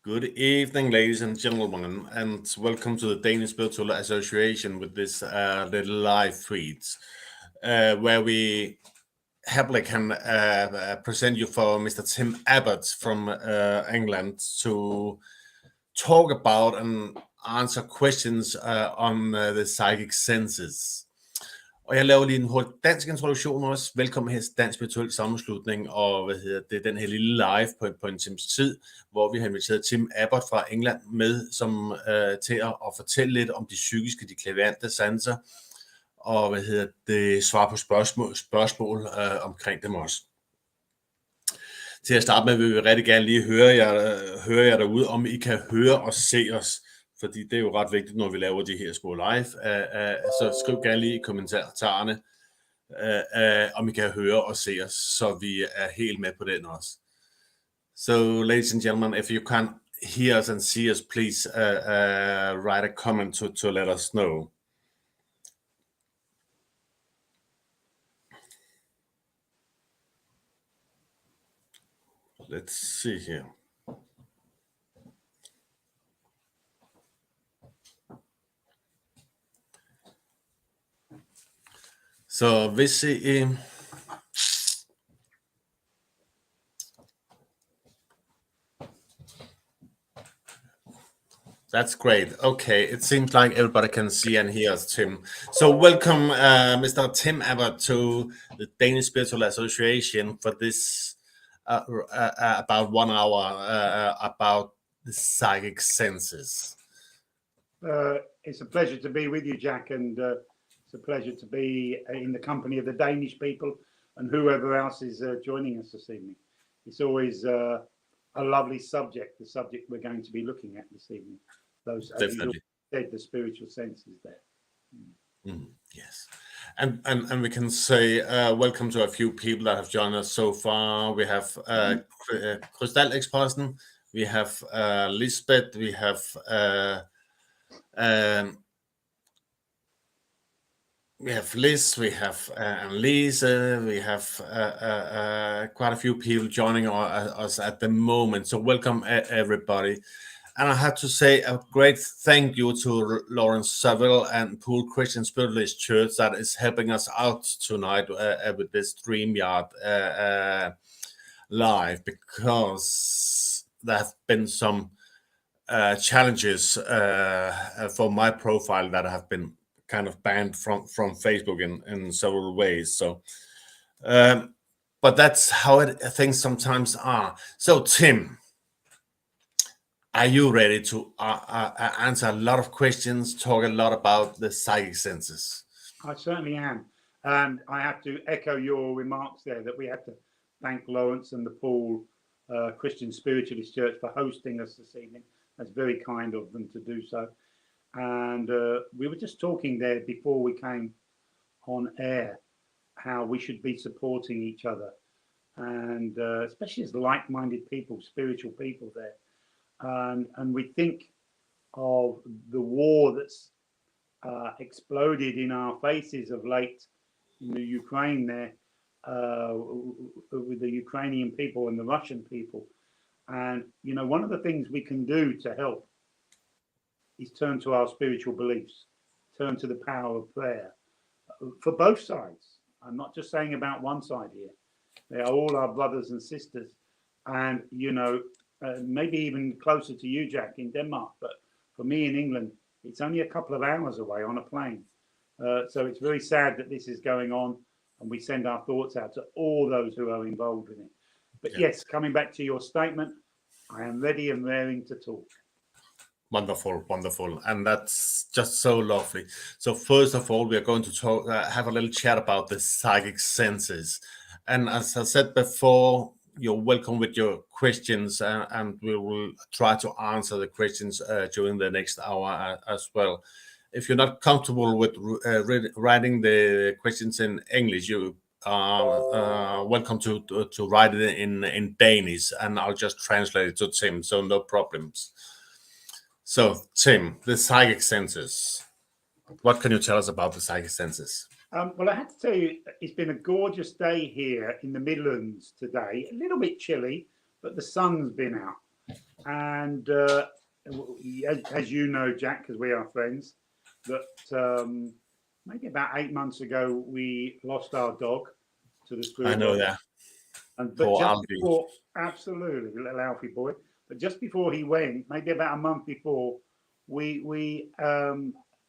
Good evening, ladies and gentlemen, and welcome to the Danish Spiritual Association with this little live feeds, where we happily can present you for Mr. Tim Abbott from England to talk about and answer questions on the psychic senses. Og jeg laver lige en hurtig dansk introduktion også. Velkommen her til Dansk Spirituel Sammenslutning, og det er den her lille live på en times tid, hvor vi har inviteret Tim Abbott fra England med som til at fortælle lidt om de psykiske, de clairvoyante sanser, og svare på spørgsmål omkring dem også. Til at starte med vil vi rigtig gerne lige høre jer derude, om I kan høre og se os. Fordi det er jo ret vigtigt, når vi laver de her små live. Så skriv gerne lige i kommentarerne, om I kan høre og se os, så vi er helt med på den også. So, ladies and gentlemen, if you can hear us and see us, please write a comment to let us know. Let's see here. Så hvis I That's great. Okay, it seems like everybody can see and hear us, Tim. So welcome, Mr. Tim Abbott, to the Danish Spiritual Association for this about 1 hour about the psychic senses. It's a pleasure to be with you, Jack, and it's a pleasure to be in the company of the Danish people and whoever else is joining us this evening. It's always a lovely subject, the subject we're going to be looking at this evening. Those, definitely, the spiritual senses there. Yes, and we can say welcome to a few people that have joined us so far. We have Krystal-eksposten, we have Lisbeth, we have Liz, we have Annelise, we have quite a few people joining us at the moment. So welcome everybody. And I have to say a great thank you to Lawrence Saville and Poole Christian Spiritualist Church that is helping us out tonight with this StreamYard live, because there have been some challenges for my profile that have been kind of banned from Facebook in several ways. So, but that's how things sometimes are. So, Tim, are you ready to answer a lot of questions, talk a lot about the psychic senses? I certainly am. And I have to echo your remarks there that we have to thank Lawrence and the Poole Christian Spiritualist Church for hosting us this evening. That's very kind of them to do so. And we were just talking there before we came on air how we should be supporting each other, and especially as like-minded people, spiritual people there. And we think of the war that's exploded in our faces of late in the Ukraine there, with the Ukrainian people and the Russian people. And, you know, one of the things we can do to help is turn to our spiritual beliefs, turn to the power of prayer for both sides. I'm not just saying about one side here. They are all our brothers and sisters. And, you know, maybe even closer to you, Jack, in Denmark. But for me in England, it's only a couple of hours away on a plane. So it's very sad that this is going on. And we send our thoughts out to all those who are involved in it. But yes, coming back to your statement, I am ready and raring to talk. Wonderful, wonderful. And that's just so lovely. So first of all, we are going to talk, have a little chat about the psychic senses. And as I said before, you're welcome with your questions, and we will try to answer the questions during the next hour as well. If you're not comfortable with writing the questions in English, you are welcome to write it in Danish, and I'll just translate it to Tim, so no problems. So, Tim, the psychic senses. What can you tell us about the psychic senses? Well, I have to tell you, it's been a gorgeous day here in the Midlands today. A little bit chilly, but the sun's been out. And as you know, Jack, because we are friends, that maybe about 8 months ago we lost our dog to the I spirit know world. that. But Poor just Alfie. before, absolutely, little Alfie boy. But just before he went, maybe about a month before, we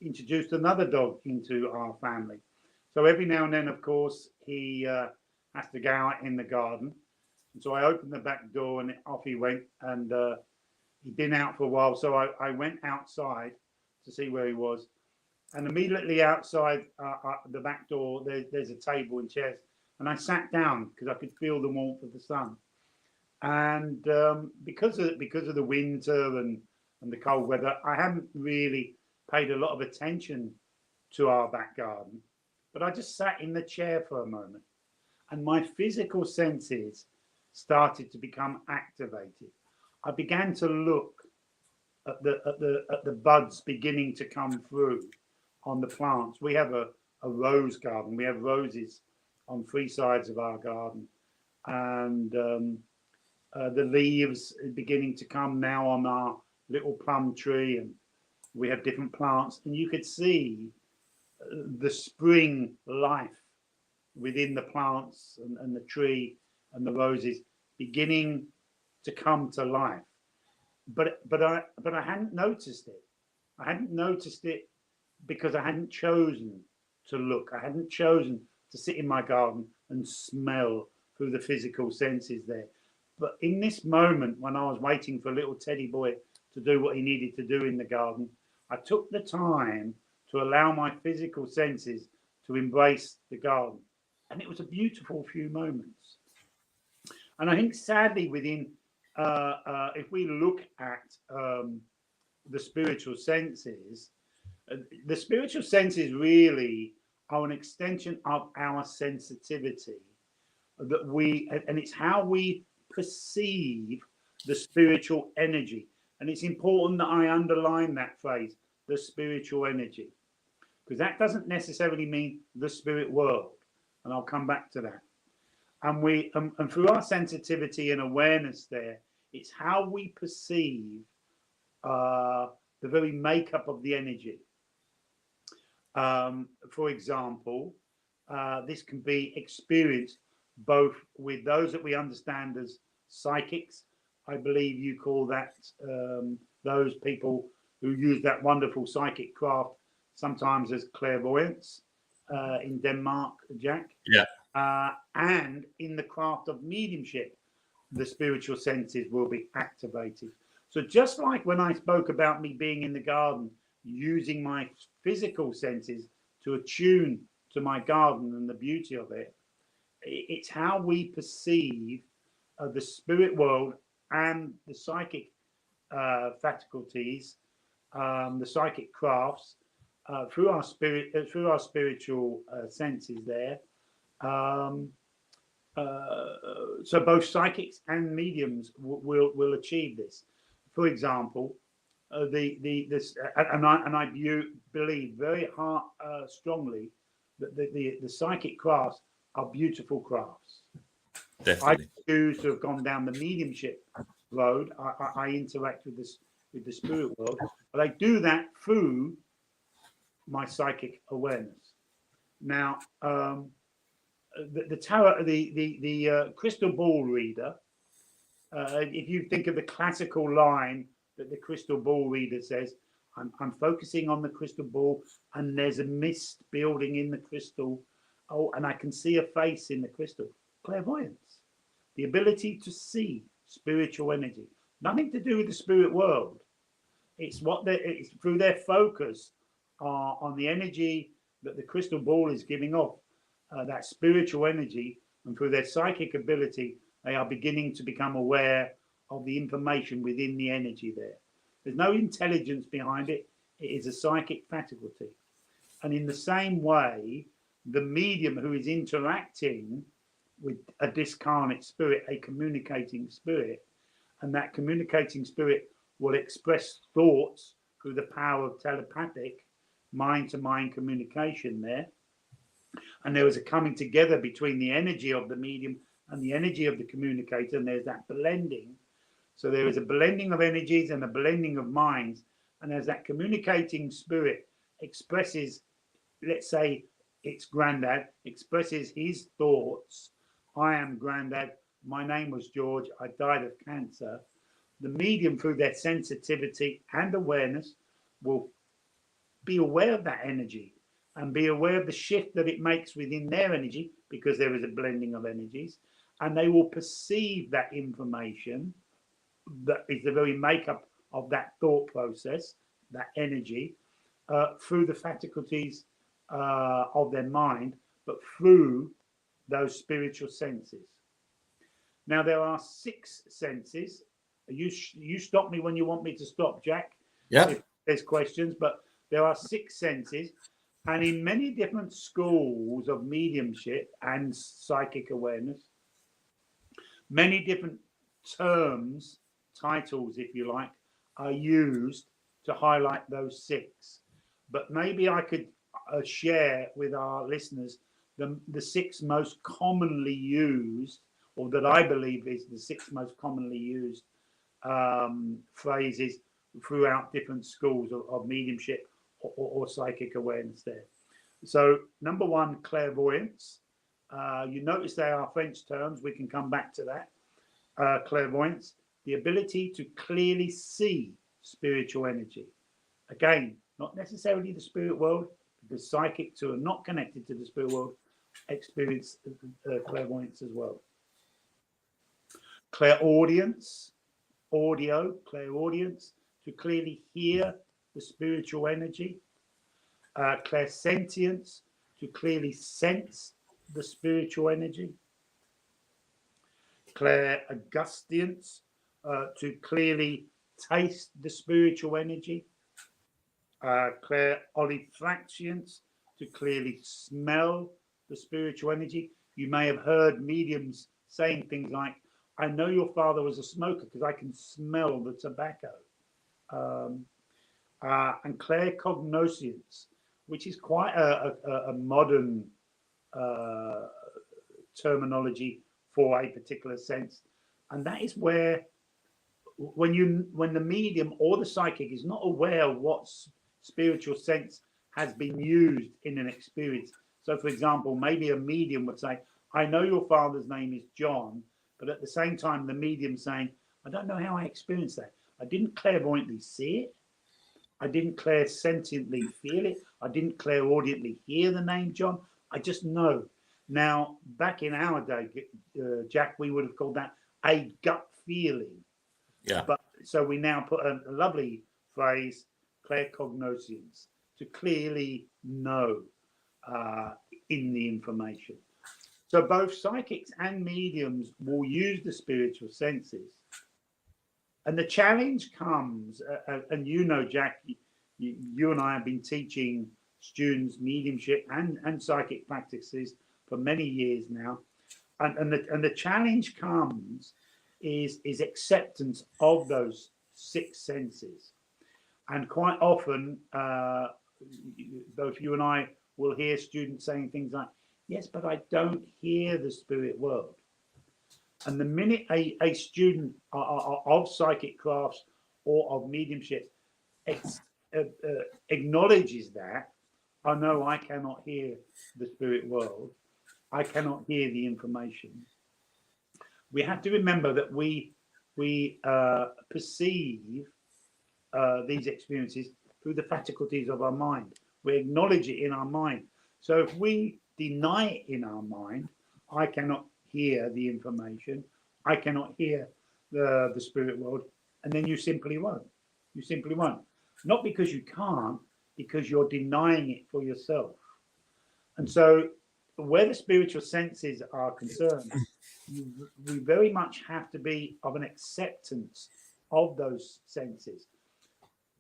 introduced another dog into our family. So every now and then, of course, he has to go out in the garden. And so I opened the back door and off he went. And he'd been out for a while. So I went outside to see where he was. And immediately outside the back door, there's a table and chairs. And I sat down because I could feel the warmth of the sun. And because of the winter and the cold weather, I haven't really paid a lot of attention to our back garden. But I just sat in the chair for a moment, and my physical senses started to become activated. I began to look at the buds beginning to come through on the plants. We have a rose garden. We have roses on 3 sides of our garden, and the leaves are beginning to come now on our little plum tree, and we have different plants, and you could see the spring life within the plants and the tree and the roses beginning to come to life. But I hadn't noticed it. I hadn't noticed it because I hadn't chosen to look. I hadn't chosen to sit in my garden and smell through the physical senses there. But in this moment, when I was waiting for little Teddy boy to do what he needed to do in the garden, I took the time to allow my physical senses to embrace the garden. And it was a beautiful few moments. And I think sadly within, if we look at the spiritual senses, the spiritual senses really are an extension of our sensitivity that and it's how we perceive the spiritual energy. And it's important that I underline that phrase, the spiritual energy, because that doesn't necessarily mean the spirit world. And I'll come back to that. And through our sensitivity and awareness there, it's how we perceive the very makeup of the energy. For example, this can be experienced both with those that we understand as psychics. I believe you call that those people who use that wonderful psychic craft sometimes as clairvoyance in Denmark, Jack. Yeah. And in the craft of mediumship, the spiritual senses will be activated. So just like when I spoke about me being in the garden, using my physical senses to attune to my garden and the beauty of it, it's how we perceive the spirit world and the psychic faculties, the psychic crafts, through our spiritual senses there. So both psychics and mediums will achieve this. For example, and I believe very strongly that the psychic crafts are beautiful crafts. Definitely. I choose to have gone down the mediumship road. I interact with the spirit world, but I do that through my psychic awareness. Now, the tarot, the crystal ball reader. If you think of the classical line that the crystal ball reader says, I'm focusing on the crystal ball, and there's a mist building in the crystal. Oh, and I can see a face in the crystal. Clairvoyance, the ability to see spiritual energy, nothing to do with the spirit world. It's it's through their focus on the energy that the crystal ball is giving off, that spiritual energy, and through their psychic ability, they are beginning to become aware of the information within the energy there. There's no intelligence behind it. It is a psychic faculty. And in the same way, the medium who is interacting with a discarnate spirit, a communicating spirit, and that communicating spirit will express thoughts through the power of telepathic mind-to-mind communication there. And there is a coming together between the energy of the medium and the energy of the communicator, and there's that blending. So there is a blending of energies and a blending of minds. And as that communicating spirit expresses, let's say it's Grandad, expresses his thoughts, I am Grandad, my name was George, I died of cancer. The medium, through their sensitivity and awareness, will be aware of that energy and be aware of the shift that it makes within their energy, because there is a blending of energies, and they will perceive that information that is the very makeup of that thought process, that energy, through the faculties of their mind, but through those spiritual senses. Now, there are 6 senses. You stop me when you want me to stop, Jack. Yeah. If there's questions, but there are 6 senses. And in many different schools of mediumship and psychic awareness, many different terms, titles, if you like, are used to highlight those 6. But maybe I could share with our listeners the 6 most commonly used, or that I believe is the 6 most commonly used phrases throughout different schools of mediumship or psychic awareness there. So, number 1, clairvoyance. You notice they are French terms. We can come back to that. Clairvoyance, the ability to clearly see spiritual energy. Again, not necessarily the spirit world, because psychics who are not connected to the spirit world experience clairvoyance as well. Clairaudience, clairaudience, to clearly hear the spiritual energy. Clairsentience, to clearly sense the spiritual energy. Clairaudience, to clearly taste the spiritual energy. Clairolfactience, to clearly smell the spiritual energy. You may have heard mediums saying things like, I know your father was a smoker because I can smell the tobacco. And claircognoscience, which is quite a modern terminology for a particular sense. And that is where, when the medium or the psychic is not aware of what spiritual sense has been used in an experience. So, for example, maybe a medium would say, I know your father's name is John, but at the same time, the medium saying, I don't know how I experienced that. I didn't clairvoyantly see it. I didn't clairsentiently feel it. I didn't clairaudiently hear the name John. I just know. Now, back in our day, Jack, we would have called that a gut feeling. Yeah. But so we now put a lovely phrase, claircognoscience, to clearly know in the information. So both psychics and mediums will use the spiritual senses. And the challenge comes, and you know, Jack, you and I have been teaching students mediumship and psychic practices for many years now. And the challenge comes is acceptance of those 6 senses. And quite often, both you and I will hear students saying things like, yes, but I don't hear the spirit world. And the minute a student of psychic crafts or of mediumship acknowledges that, I know I cannot hear the spirit world, I cannot hear the information. We have to remember that we perceive these experiences through the faculties of our mind. We acknowledge it in our mind. So if we deny it in our mind, I cannot hear the information, I cannot hear the spirit world, and then you simply won't. You simply won't. Not because you can't, because you're denying it for yourself. And so where the spiritual senses are concerned, we very much have to be of an acceptance of those senses.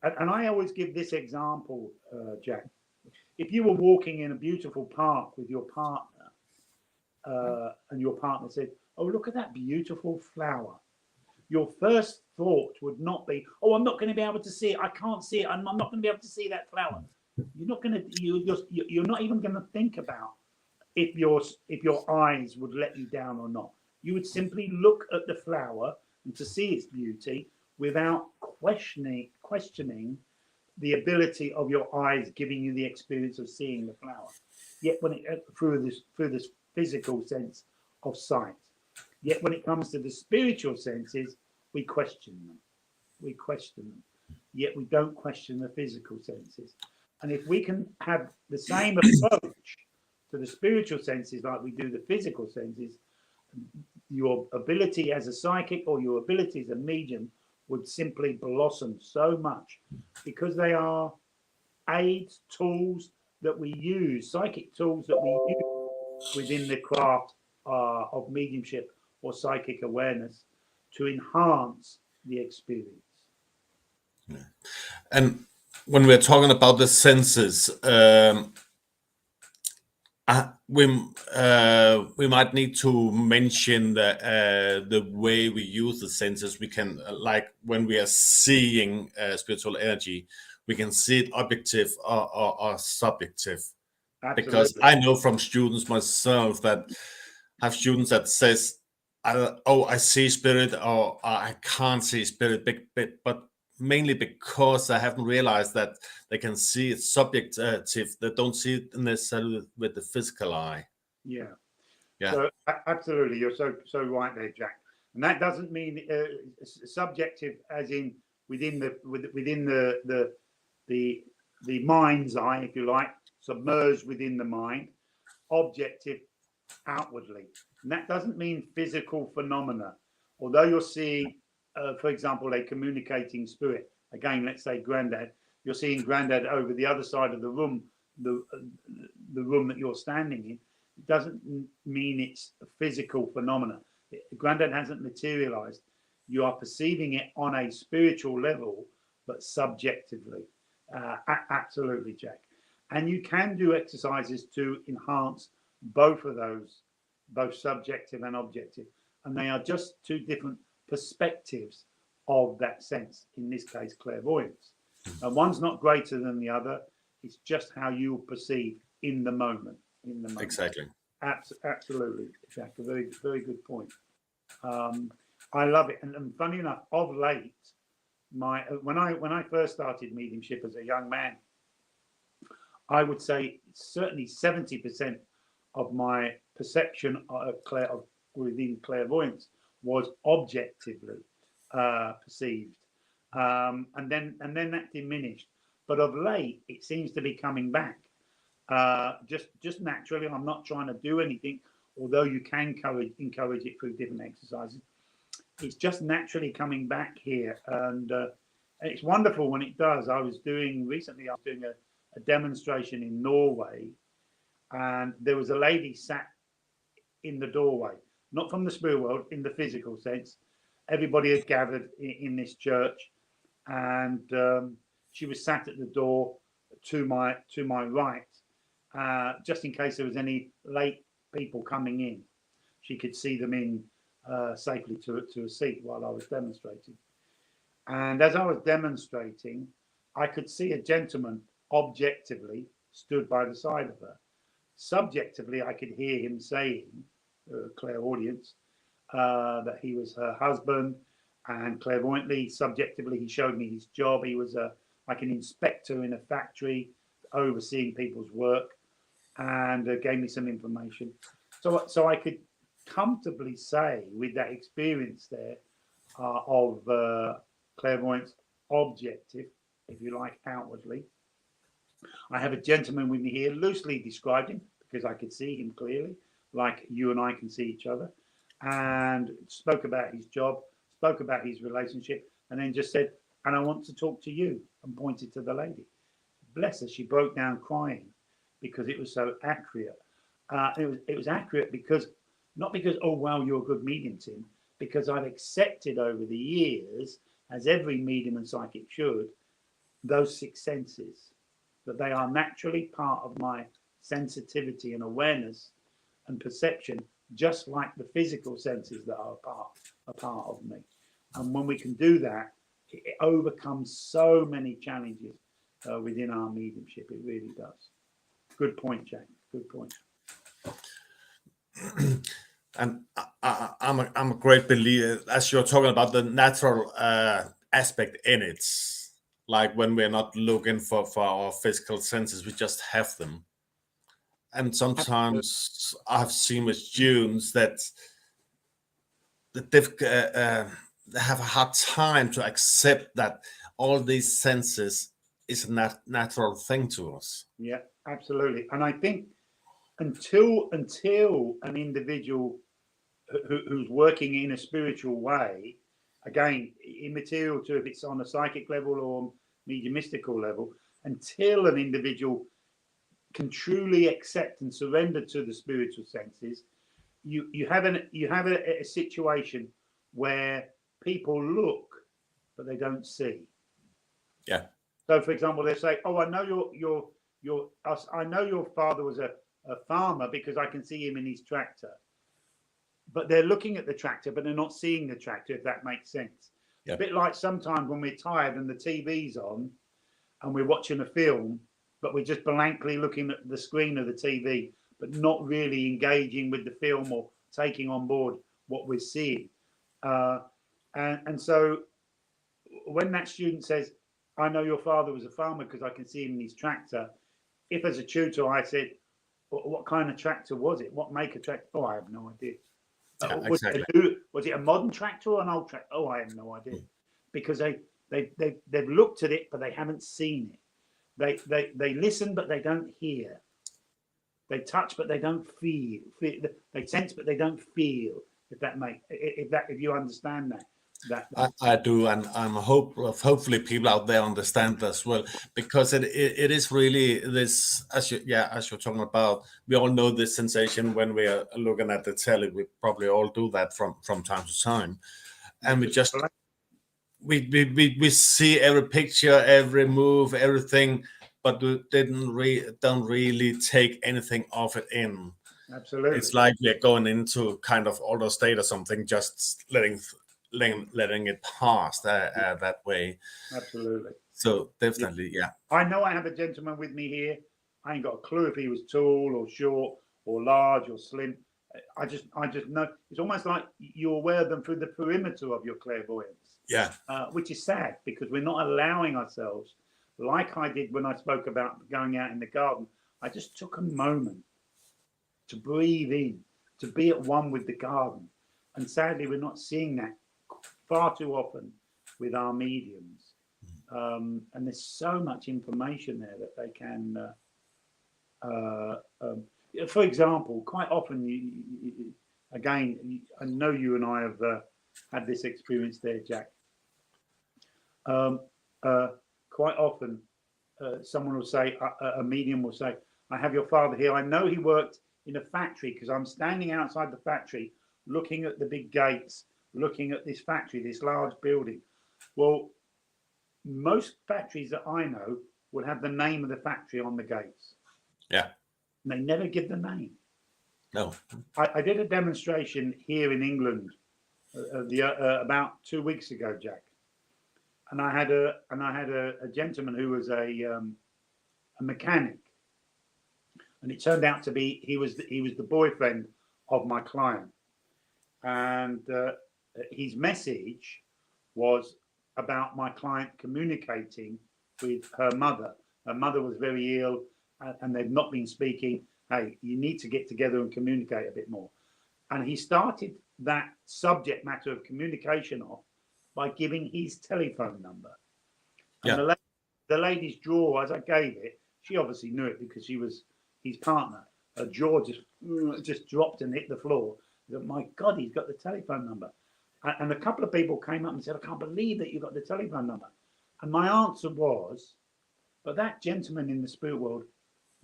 And I always give this example, Jack. If you were walking in a beautiful park with your partner, and your partner said, oh, look at that beautiful flower, your first thought would not be, oh, I'm not going to be able to see it. I can't see it. I'm not going to be able to see that flower. You're not going to. You're not even going to think about if your eyes would let you down or not. You would simply look at the flower and to see its beauty without questioning the ability of your eyes giving you the experience of seeing the flower. Yet when it through this physical sense of sight. Yet when it comes to the spiritual senses, we question them. Yet we don't question the physical senses. And if we can have the same approach to the spiritual senses like we do the physical senses, your ability as a psychic or your ability as a medium would simply blossom so much, because they are aids, tools that we use, psychic tools that we use within the craft of mediumship or psychic awareness to enhance the experience. Yeah. And when we're talking about the senses, we might need to mention the way we use the senses. We can, like when we are seeing spiritual energy, we can see it objective or subjective. Absolutely. Because I know from students myself that have students that says, I see spirit, or I can't see spirit, but mainly because I haven't realized that they can see it subjective. They don't see it necessarily with the physical eye. Yeah. Yeah. So absolutely, you're so right there, Jack. And that doesn't mean subjective, as in within the mind's eye, if you like, submerged within the mind. Objective, outwardly, and that doesn't mean physical phenomena. Although you're seeing, for example, a communicating spirit. Again, let's say Grandad. You're seeing Grandad over the other side of the room, the room that you're standing in. It doesn't mean it's a physical phenomena. Grandad hasn't materialized. You are perceiving it on a spiritual level, but subjectively. Absolutely, Jack. And you can do exercises to enhance both of those, both subjective and objective. And they are just two different perspectives of that sense, in this case, clairvoyance. And one's not greater than the other. It's just how you perceive in the moment. Exactly. Absolutely, Jack. A very, very good point. I love it. And funny enough, of late, when I first started mediumship as a young man, I would say certainly 70% of my perception within clairvoyance was objectively perceived, and then that diminished. But of late, it seems to be coming back. Just naturally. I'm not trying to do anything, although you can encourage it through different exercises. It's just naturally coming back here, and it's wonderful when it does. I was doing a demonstration in Norway, and there was a lady sat in the doorway, not from the spirit world, in the physical sense. Everybody had gathered in this church, and she was sat at the door to my right, just in case there was any late people coming in. She could see them in safely to a seat while I was demonstrating. And as I was demonstrating, I could see a gentleman objectively stood by the side of her. Subjectively, I could hear him saying, clairaudience, that he was her husband, and clairvoyantly, subjectively, he showed me his job. He was like an inspector in a factory, overseeing people's work, and gave me some information. So I could comfortably say, with that experience there of clairvoyance, objective, if you like, outwardly. I have a gentleman with me here, loosely described him because I could see him clearly, like you and I can see each other, and spoke about his job, spoke about his relationship, and then just said, and I want to talk to you, and pointed to the lady. Bless her, she broke down crying because it was so accurate. It was accurate because, not because, oh, wow, you're a good medium, Tim, because I've accepted over the years, as every medium and psychic should, those six senses, that they are naturally part of my sensitivity and awareness and perception, just like the physical senses that are a part of me. And when we can do that, it overcomes so many challenges within our mediumship. It really does. Good point, Jack. Good point. And I'm a great believer, as you're talking about the natural aspect in it. Like when we're not looking for our physical senses, we just have them. And sometimes I've seen with students that they have a hard time to accept that all these senses is a natural thing to us. Yeah, absolutely. And I think until an individual who's working in a spiritual way, again, immaterial to if it's on a psychic level or mediumistical level, until an individual can truly accept and surrender to the spiritual senses, you have a situation where people look but they don't see. Yeah. So, for example, they say, "Oh, I know I know your father was a farmer because I can see him in his tractor." But they're looking at the tractor, but they're not seeing the tractor, if that makes sense. Yeah. A bit like sometimes when we're tired and the TV's on and we're watching a film, but we're just blankly looking at the screen of the TV, but not really engaging with the film or taking on board what we're seeing. And so when that student says, "I know your father was a farmer because I can see him in his tractor," if as a tutor I said, "What kind of tractor was it? What make of tractor?" "Oh, I have no idea." Yeah, Was exactly. it a modern tractor or an old tractor? "Oh, I have no idea," because they've looked at it but they haven't seen it. They listen but they don't hear. They touch but they don't feel. They sense but they don't feel. If you understand that. I do, and hopefully people out there understand as well, because it is really this, as you're talking about. We all know this sensation when we are looking at the telly. We probably all do that from time to time, and we see every picture, every move, everything, but we don't really take anything of it in. Absolutely. It's like we're going into kind of older state or something, just letting it pass that way. Absolutely. So definitely, yeah. I know I have a gentleman with me here. I ain't got a clue if he was tall or short or large or slim. I just know. It's almost like you're aware of them through the perimeter of your clairvoyance. Yeah. Which is sad because we're not allowing ourselves, like I did when I spoke about going out in the garden. I just took a moment to breathe in, to be at one with the garden. And sadly, we're not seeing that far too often with our mediums. And there's so much information there that they can. For example, quite often, again, I know you and I have had this experience there, Jack. Quite often, someone will say, a medium will say, "I have your father here. I know he worked in a factory because I'm standing outside the factory looking at the big gates, looking at this factory, this large building." Well, most factories that I know will have the name of the factory on the gates. Yeah. And they never give the name. No. I did a demonstration here in England about 2 weeks ago, Jack, and I had a gentleman who was a mechanic, and it turned out to be he was the boyfriend of my client, and his message was about my client communicating with her mother. Her mother was very ill, and they've not been speaking. Hey, you need to get together and communicate a bit more. And he started that subject matter of communication off by giving his telephone number. And Yeah. the lady's jaw, as I gave it, she obviously knew it because she was his partner. Her jaw just dropped and hit the floor. That, my God, he's got the telephone number. And a couple of people came up and said, "I can't believe that you got the telephone number." And my answer was, but that gentleman in the spirit world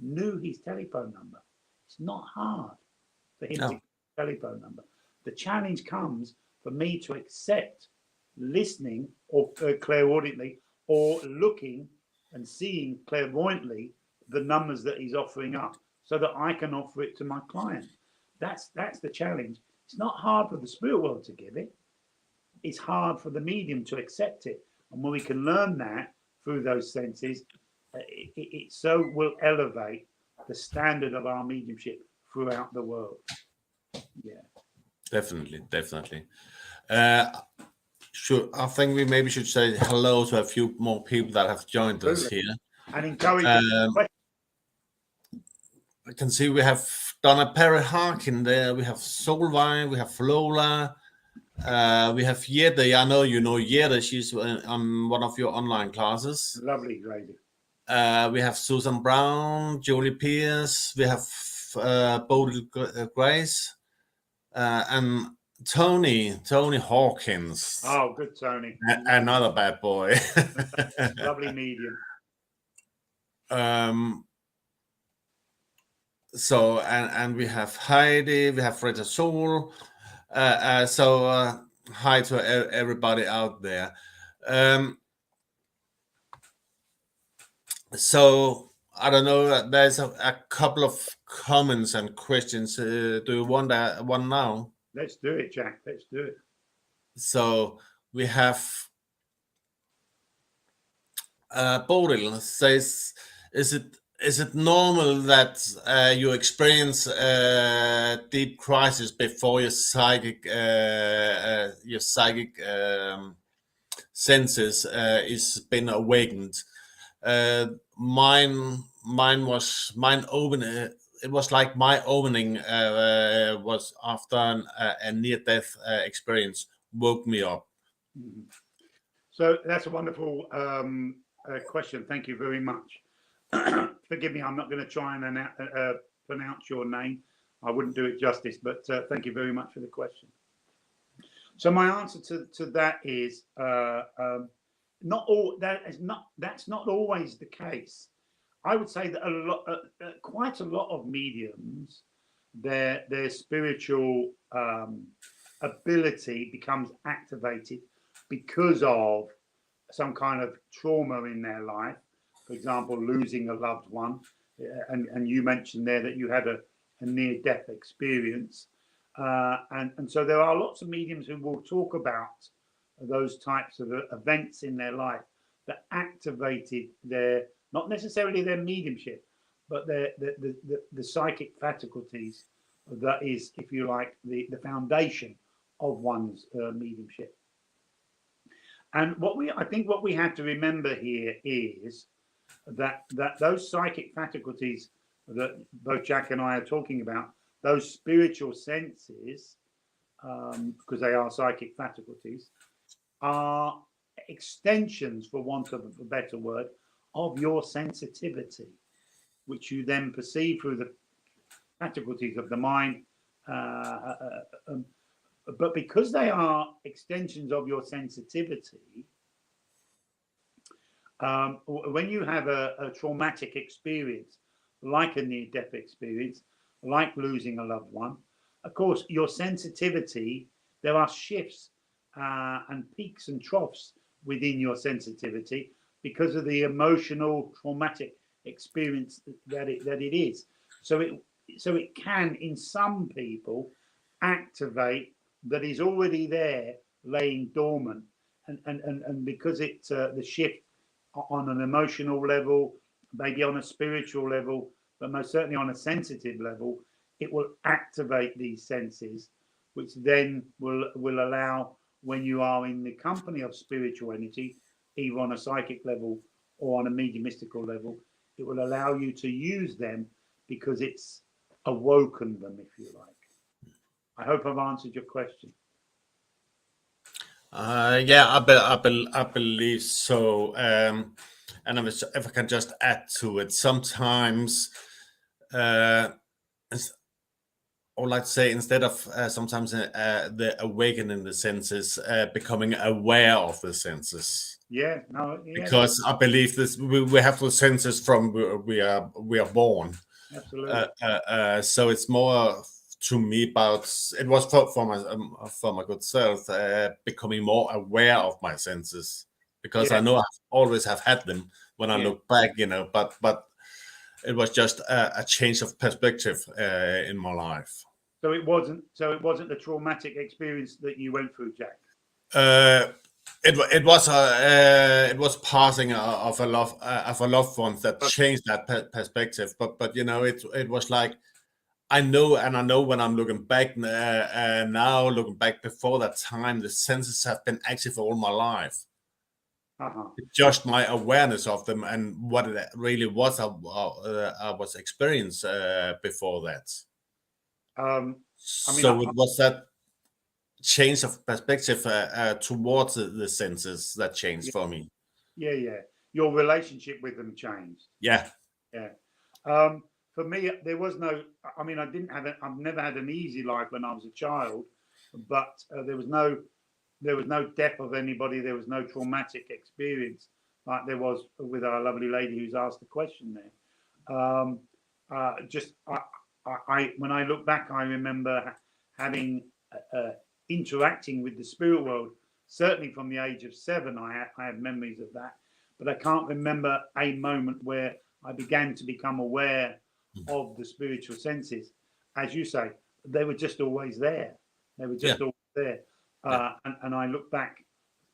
knew his telephone number. It's not hard for him to get the telephone number. The challenge comes for me to accept listening or clairaudiently or looking and seeing clairvoyantly the numbers that he's offering up so that I can offer it to my client. That's the challenge. It's not hard for the spirit world to give it. It's hard for the medium to accept it. And when we can learn that through those senses, it so will elevate the standard of our mediumship throughout the world. Yeah. Definitely. I think we maybe should say hello to a few more people that have joined us Absolutely. here. And encourage I can see we have Donna Perry Harkin there. We have Solvay. We have Lola. We have Jette. I know you know Jette. She's on one of your online classes. lovely lady. We have Susan Brown, Jolie Pierce. We have Bodil Grace and Tony Hawkins. Oh, good Tony. Another bad boy. Lovely medium. So and we have Heidi, we have Rita Soul. So hi to everybody out there. So I don't know. There's a couple of comments and questions. Do you want one now? Let's do it, Jack. Let's do it. So we have Bodil says, is it normal that you experience deep crisis before your psychic senses is been awakened? Mine open. It was like my opening was after a near-death experience woke me up. Mhm. So that's a wonderful question. Thank you very much. Forgive me, I'm not going to try and pronounce your name. I wouldn't do it justice, but thank you very much for the question. So my answer to that is not all. That's not always the case. I would say that quite a lot of mediums, their spiritual ability becomes activated because of some kind of trauma in their life. For example, losing a loved one, and you mentioned there that you had a near-death experience, and so there are lots of mediums who will talk about those types of events in their life that activated their, not necessarily their mediumship, but the psychic faculties that is, if you like, the foundation of one's mediumship. And I think what we have to remember here is that those psychic faculties that both Jack and I are talking about, those spiritual senses, because they are psychic faculties, are extensions, for want of a better word, of your sensitivity, which you then perceive through the faculties of the mind. But because they are extensions of your sensitivity, when you have a traumatic experience, like a near-death experience, like losing a loved one, of course, your sensitivity, there are shifts and peaks and troughs within your sensitivity because of the emotional traumatic experience that it is. So it can, in some people, activate that is already there, laying dormant, and because the shift on an emotional level, maybe on a spiritual level, but most certainly on a sensitive level, it will activate these senses, which then will allow, when you are in the company of spiritual energy, either on a psychic level or on a mediumistical level, it will allow you to use them because it's awoken them, if you like. I hope I've answered your question. Yeah, I believe so. And if I can just add to it, sometimes, or let's say, instead of sometimes the awakening the senses, becoming aware of the senses. Yeah, no, yeah, Because I believe this, we have the senses from we are born. absolutely. So it's more to me about, it was for my good self, becoming more aware of my senses, because I know I always have had them when I look back, but it was just a change of perspective in my life. So it wasn't the traumatic experience that you went through, Jack. It was passing of a loved one that changed that perspective, but it was like I know when I'm looking back now, looking back before that time, the senses have been active all my life. Just my awareness of them and what it really was I was experienced before that. So it was that change of perspective towards the senses that changed for me. Yeah. Your relationship with them changed. Yeah. For me, there was no. I mean, I've never had an easy life when I was a child, but there was no death of anybody. There was no traumatic experience like there was with our lovely lady who's asked the question there. When I look back, I remember having interacting with the spirit world. Certainly from the age of 7, I have memories of that, but I can't remember a moment where I began to become aware of the spiritual senses. As you say, they were just always there. They were just always there. And I look back,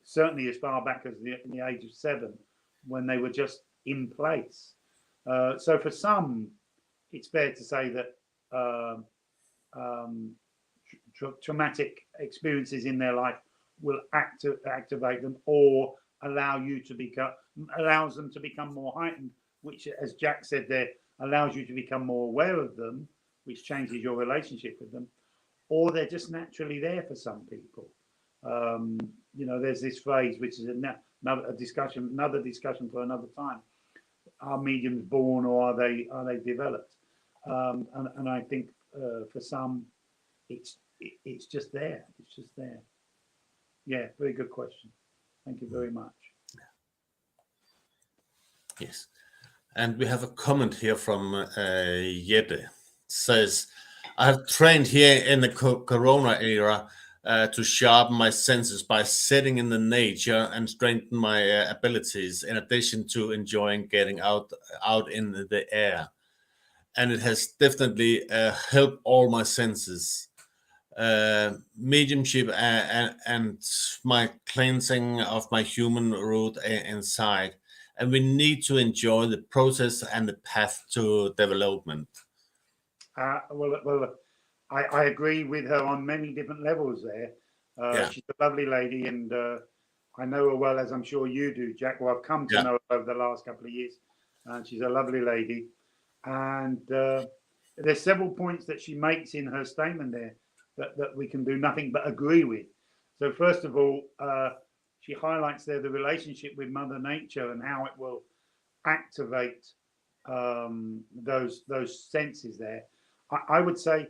certainly as far back as the age of 7, when they were just in place. So for some, it's fair to say that traumatic experiences in their life will activate them or allows them to become more heightened, which, as Jack said there, allows you to become more aware of them, which changes your relationship with them, or they're just naturally there for some people. There's this phrase which is another discussion for another time. Are mediums born or are they developed? And I think for some, it's just there. It's just there. Yeah, very good question. Thank you very much. Yes. And we have a comment here from Jette. Says, I have trained here in the Corona era to sharpen my senses by sitting in the nature and strengthen my abilities, in addition to enjoying getting out in the air. And it has definitely helped all my senses. Mediumship and my cleansing of my human root inside. And we need to enjoy the process and the path to development. Well, I agree with her on many different levels there. She's a lovely lady, and I know her well, as I'm sure you do, Jack. Well, I've come to know her over the last couple of years, and she's a lovely lady. And there's several points that she makes in her statement there that we can do nothing but agree with. So first of all, she highlights there the relationship with Mother Nature and how it will activate those senses there. I would say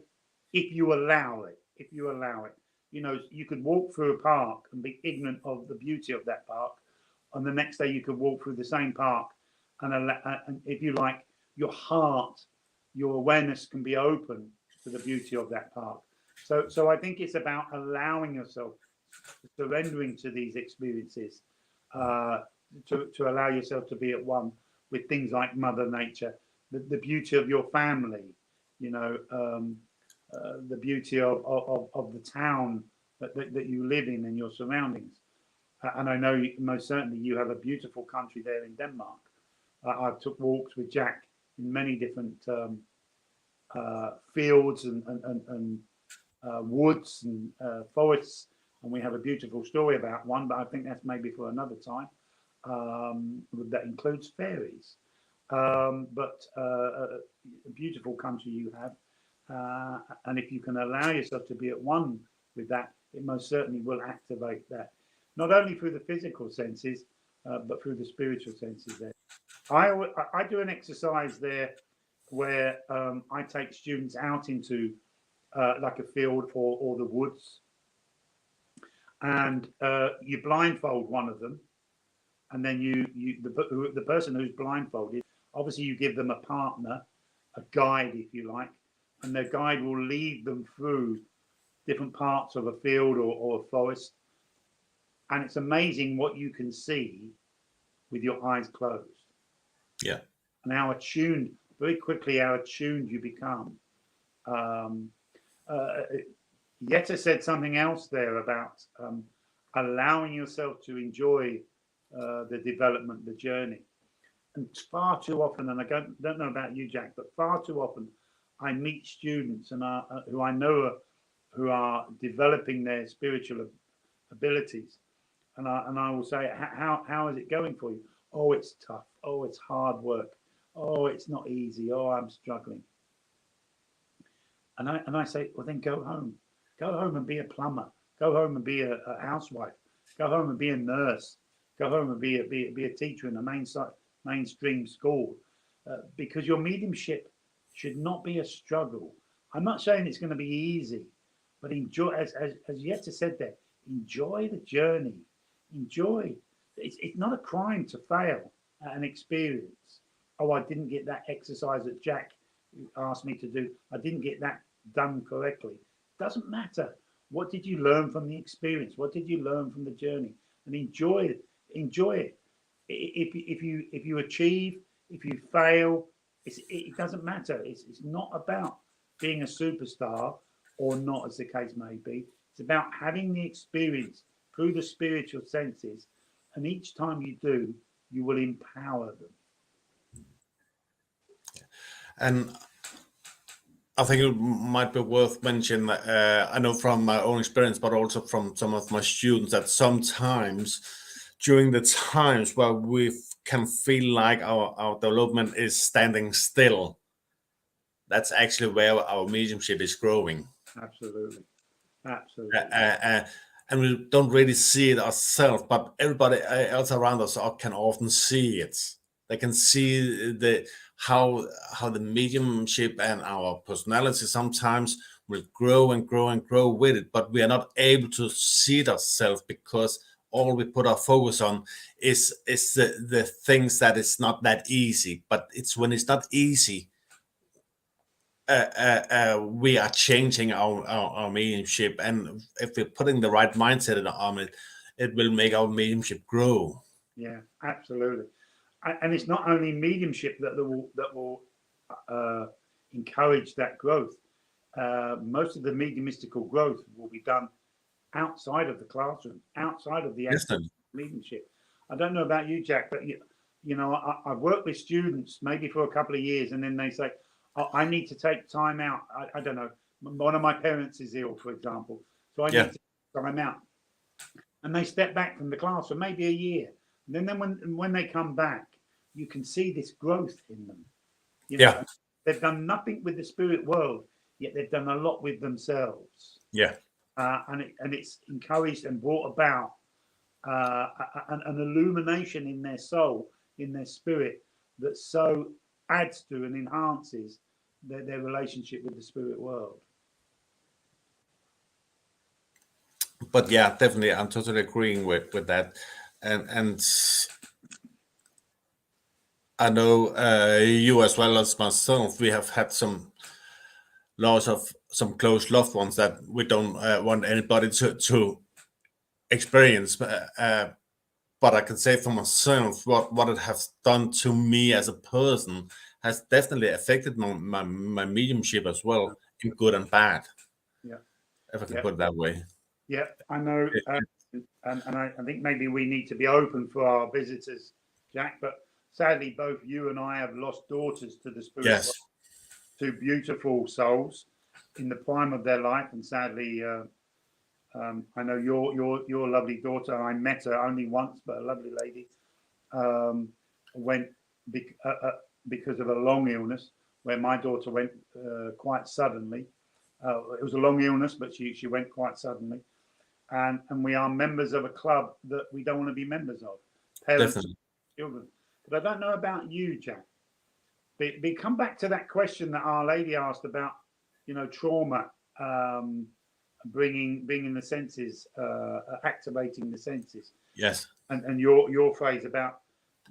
if you allow it, you could walk through a park and be ignorant of the beauty of that park, and the next day you could walk through the same park and if you like, your heart, your awareness can be open to the beauty of that park. So I think it's about allowing yourself, surrendering to these experiences, to allow yourself to be at one with things like Mother Nature, the beauty of your family, the beauty of the town that you live in and your surroundings. And I know most certainly you have a beautiful country there in Denmark. I've took walks with Jack in many different fields and woods and forests, and we have a beautiful story about one, but I think that's maybe for another time. That includes fairies, but a beautiful country you have, and if you can allow yourself to be at one with that, it most certainly will activate that, not only through the physical senses, but through the spiritual senses there. I do an exercise there where I take students out into like a field or the woods, and you blindfold one of them, and then the person who's blindfolded, obviously you give them a partner, a guide if you like, and their guide will lead them through different parts of a field or a forest, and it's amazing what you can see with your eyes closed. Yeah. And how attuned, very quickly, how attuned you become. Yetta said something else there about allowing yourself to enjoy the development, the journey. And far too often, and I don't know about you, Jack, but far too often, I meet students and who I know who are developing their spiritual abilities, and I will say, how is it going for you? Oh, it's tough. Oh, it's hard work. Oh, it's not easy. Oh, I'm struggling. And I say, well, then go home. Go home and be a plumber. Go home and be a housewife. Go home and be a nurse. Go home and be a teacher in a mainstream school, because your mediumship should not be a struggle. I'm not saying it's going to be easy, but enjoy, as Yetta said there, enjoy the journey. Enjoy. It's not a crime to fail at an experience. Oh, I didn't get that exercise that Jack asked me to do. I didn't get that done correctly. Doesn't matter. What did you learn from the experience? What did you learn from the journey? And enjoy it. Enjoy it. If you achieve, if you fail, it doesn't matter. It's not about being a superstar or not, as the case may be. It's about having the experience through the spiritual senses, and each time you do, you will empower them. And I think it might be worth mentioning, I know from my own experience, but also from some of my students, that sometimes during the times where we can feel like our development is standing still, that's actually where our mediumship is growing. Absolutely. Absolutely. And we don't really see it ourselves, but everybody else around us can often see it. They can see how the mediumship and our personality sometimes will grow and grow and grow with it, but we are not able to see it ourselves because all we put our focus on is the things that it's not that easy. But it's when it's not easy, we are changing our mediumship, and if we're putting the right mindset on it, it will make our mediumship grow. Yeah, absolutely. And it's not only mediumship that will encourage that growth. Most of the mediumistical growth will be done outside of the classroom, outside of the mediumship. I don't know about you, Jack, but I've worked with students maybe for a couple of years, and then they say, oh, I need to take time out. I don't know. One of my parents is ill, for example, so I need to take time out. And they step back from the class for maybe a year. And then when they come back, you can see this growth in them. They've done nothing with the spirit world, yet they've done a lot with themselves. And it's encouraged and brought about an illumination in their soul, in their spirit, that so adds to and enhances their relationship with the spirit world. But yeah, definitely, I'm totally agreeing with that, and I know you as well as myself. We have had some loss of some close loved ones that we don't want anybody to experience. But I can say for myself, what it has done to me as a person has definitely affected my mediumship as well, in good and bad. Yeah, if I can put it that way. Yeah, I know, and I think maybe we need to be open for our visitors, Jack. But sadly, both you and I have lost daughters to the spirit world. Two beautiful souls in the prime of their life, and sadly, I know your lovely daughter. I met her only once, but a lovely lady. Went because of a long illness, where my daughter went quite suddenly. It was a long illness, but she went quite suddenly. And we are members of a club that we don't want to be members of. Parents, children. But I don't know about you, Jack. But come back to that question that Our Lady asked about, trauma, bringing the senses, activating the senses. Yes. And your phrase about,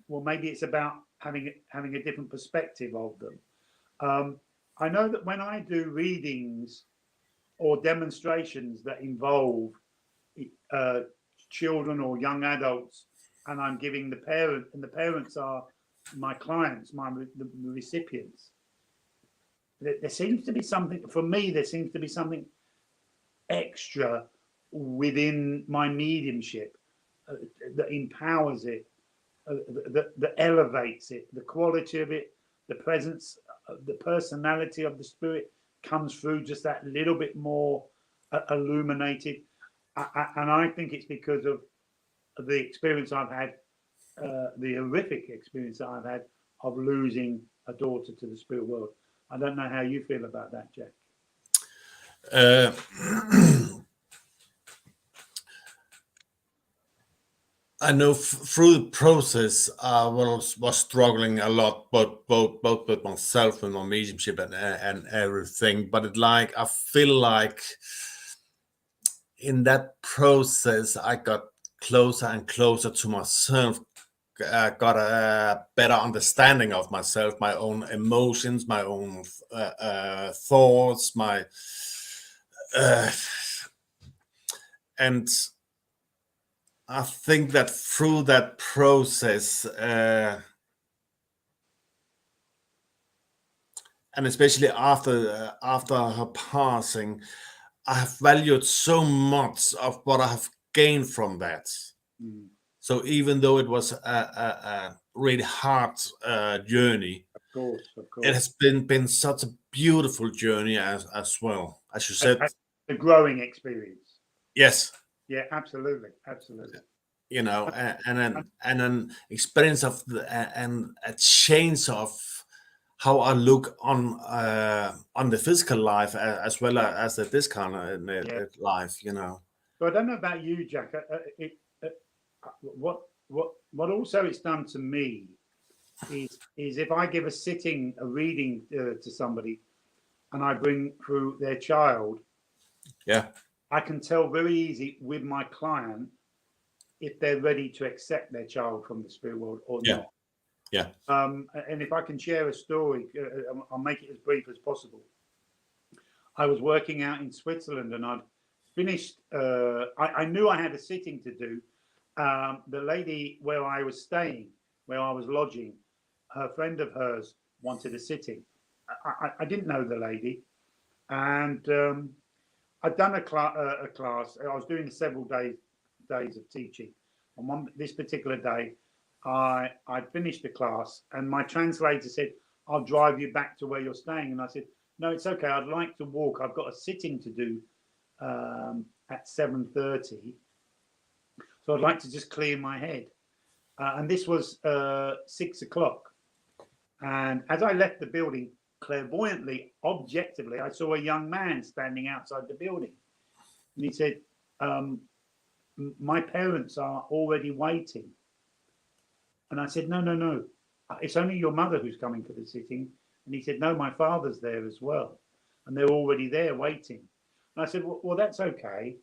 well, maybe it's about having a different perspective of them. I know that when I do readings or demonstrations that involve children or young adults, and I'm giving the parent, and the parents are my clients, the recipients, there seems to be something, for me, there seems to be something extra within my mediumship that empowers it, that elevates it, the quality of it, the presence the personality of the spirit comes through just that little bit more illuminated. And I think it's because of the experience I've had, the horrific experience that I've had of losing a daughter to the spirit world. I don't know how you feel about that, Jack. I know through the process, I was struggling a lot, both with myself and my mediumship and everything. But I feel like in that process, I got closer and closer to myself. Got a better understanding of myself, my own emotions, my own thoughts, and I think that through that process, and especially after her passing, I have valued so much of what I have gained from that. Mm. So even though it was a really hard journey, Of course. it has been such a beautiful journey as well. As you said, A growing experience. yes. Yeah, absolutely. You know, and an experience of and a change of how I look on the physical life as well as this kind of life. You know. So I don't know about you, Jack. What also it's done to me is if I give a reading to somebody, and I bring through their child, yeah, I can tell very easy with my client if they're ready to accept their child from the spirit world or not. Yeah. And if I can share a story, I'll make it as brief as possible. I was working out in Switzerland, and I'd finished. I knew I had a sitting to do. The lady where I was staying, where I was lodging, her friend of hers wanted a sitting. I didn't know the lady, and I'd done a class. I was doing several days of teaching. On this particular day, I finished the class, and my translator said, "I'll drive you back to where you're staying." And I said, "No, it's okay. I'd like to walk. I've got a sitting to do at 7:30, so I'd like to just clear my head." And this was 6 o'clock. And as I left the building, clairvoyantly, objectively, I saw a young man standing outside the building, and he said, "My parents are already waiting." And I said, no, it's only your mother who's coming for the sitting. And he said, "No, my father's there as well, and they're already there waiting." And I said, well, that's okay,